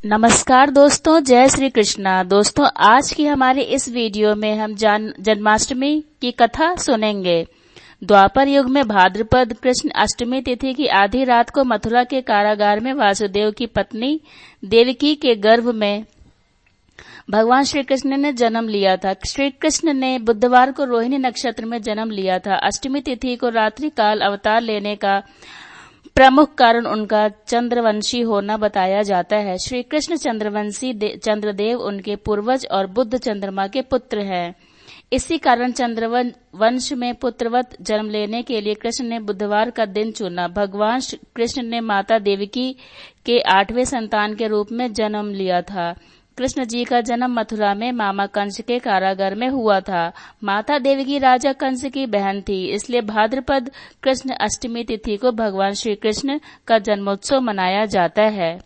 नमस्कार दोस्तों, जय श्री कृष्णा। दोस्तों, आज की हमारे इस वीडियो में हम जन्माष्टमी की कथा सुनेंगे। द्वापर युग में भाद्रपद कृष्ण अष्टमी तिथि की आधी रात को मथुरा के कारागार में वासुदेव की पत्नी देवकी के गर्भ में भगवान श्री कृष्ण ने जन्म लिया था। श्री कृष्ण ने बुधवार को रोहिणी नक्षत्र में जन्म लिया था। अष्टमी तिथि को रात्रि काल अवतार लेने का प्रमुख कारण उनका चंद्रवंशी होना बताया जाता है। श्री कृष्ण चंद्रवंशी चंद्रदेव उनके पूर्वज और बुद्ध चंद्रमा के पुत्र हैं। इसी कारण चंद्रवंश में पुत्रवत जन्म लेने के लिए कृष्ण ने बुधवार का दिन चुना। भगवान कृष्ण ने माता देवकी के 8वें संतान के रूप में जन्म लिया था। कृष्ण जी का जन्म मथुरा में मामा कंस के कारागार में हुआ था। माता देवकी राजा कंस की बहन थी, इसलिए भाद्रपद कृष्ण अष्टमी तिथि को भगवान श्री कृष्ण का जन्मोत्सव मनाया जाता है।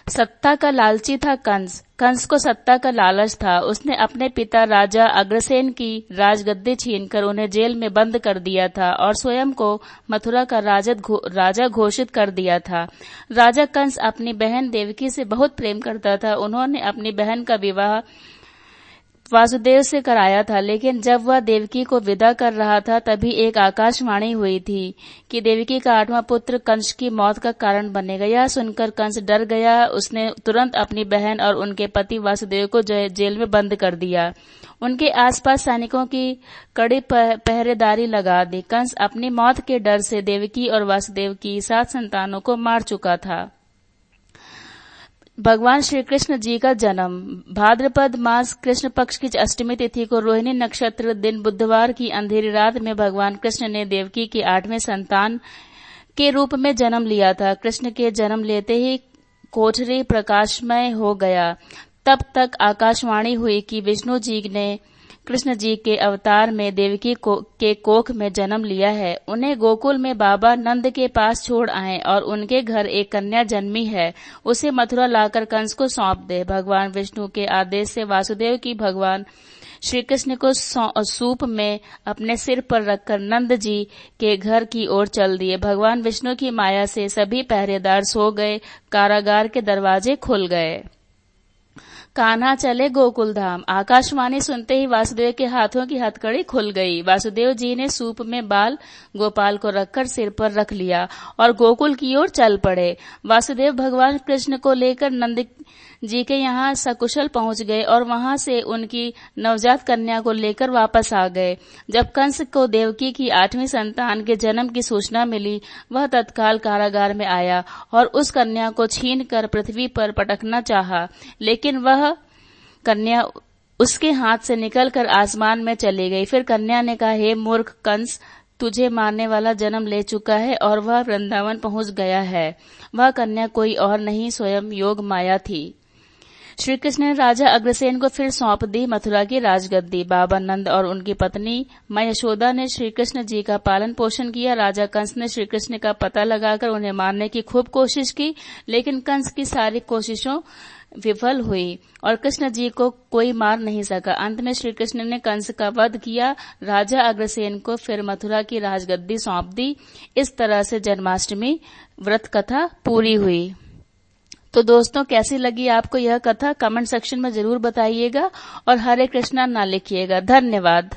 सत्ता का लालची था कंस। कंस को सत्ता का लालच था। उसने अपने पिता राजा अग्रसेन की राजगद्दी छीनकर उन्हें जेल में बंद कर दिया था और स्वयं को मथुरा का राजा घोषित कर दिया था। राजा कंस अपनी बहन देवकी से बहुत प्रेम करता था। उन्होंने अपनी बहन का विवाह वासुदेव से कराया था, लेकिन जब वह देवकी को विदा कर रहा था तभी एक आकाशवाणी हुई थी कि देवकी का 8वां पुत्र कंस की मौत का कारण बनेगा। यह सुनकर कंस डर गया। उसने तुरंत अपनी बहन और उनके पति वासुदेव को जेल में बंद कर दिया। उनके आसपास सैनिकों की कड़ी पहरेदारी लगा दी। कंस अपनी मौत के डर से देवकी और वासुदेव की 7 संतानों को मार चुका था। भगवान श्री कृष्ण जी का जन्म भाद्रपद मास कृष्ण पक्ष की अष्टमी तिथि को रोहिणी नक्षत्र दिन बुधवार की अंधेरी रात में भगवान कृष्ण ने देवकी के 8वें संतान के रूप में जन्म लिया था। कृष्ण के जन्म लेते ही कोठरी प्रकाशमय हो गया। तब तक आकाशवाणी हुई कि विष्णु जी ने कृष्ण जी के अवतार में देवकी के कोख में जन्म लिया है। उन्हें गोकुल में बाबा नंद के पास छोड़ आए और उनके घर एक कन्या जन्मी है। उसे मथुरा लाकर कंस को सौंप दे। भगवान विष्णु के आदेश से वासुदेव की भगवान श्री कृष्ण को सूप में अपने सिर पर रखकर नंद जी के घर की ओर चल दिए। भगवान विष्णु की माया से सभी पहरेदार सो गए। कारागार के दरवाजे खुल गए। कान्हा चले गोकुल धाम। आकाशवाणी सुनते ही वासुदेव के हाथों की हथकड़ी खुल गई। वासुदेव जी ने सूप में बाल गोपाल को रखकर सिर पर रख लिया और गोकुल की ओर चल पड़े। वासुदेव भगवान कृष्ण को लेकर नंद जी के यहाँ सकुशल पहुंच गए और वहां से उनकी नवजात कन्या को लेकर वापस आ गए। जब कंस को देवकी की 8वीं संतान के जन्म की सूचना मिली, वह तत्काल कारागार में आया और उस कन्या को छीनकर पृथ्वी पर पटकना चाहा, लेकिन वह कन्या उसके हाथ से निकलकर आसमान में चली गई। फिर कन्या ने कहा, हे मूर्ख कंस, तुझे मारने वाला जन्म ले चुका है और वह वृंदावन पहुंच गया है। वह कन्या कोई और नहीं, स्वयं योग माया थी। श्री कृष्ण ने राजा अग्रसेन को फिर सौंप दी मथुरा की राजगद्दी। बाबा नंद और उनकी पत्नी मां यशोदा ने श्री कृष्ण जी का पालन पोषण किया। राजा कंस ने श्री कृष्ण का पता लगाकर उन्हें मारने की खूब कोशिश की, लेकिन कंस की सारी कोशिशों विफल हुई और कृष्ण जी को कोई मार नहीं सका। अंत में श्री कृष्ण ने कंस का वध किया। राजा अग्रसेन को फिर मथुरा की राजगद्दी सौंप दी। इस तरह से जन्माष्टमी व्रत कथा पूरी हुई। तो दोस्तों, कैसी लगी आपको यह कथा? कमेंट सेक्शन में जरूर बताइएगा और हरे कृष्णा ना लिखिएगा। धन्यवाद।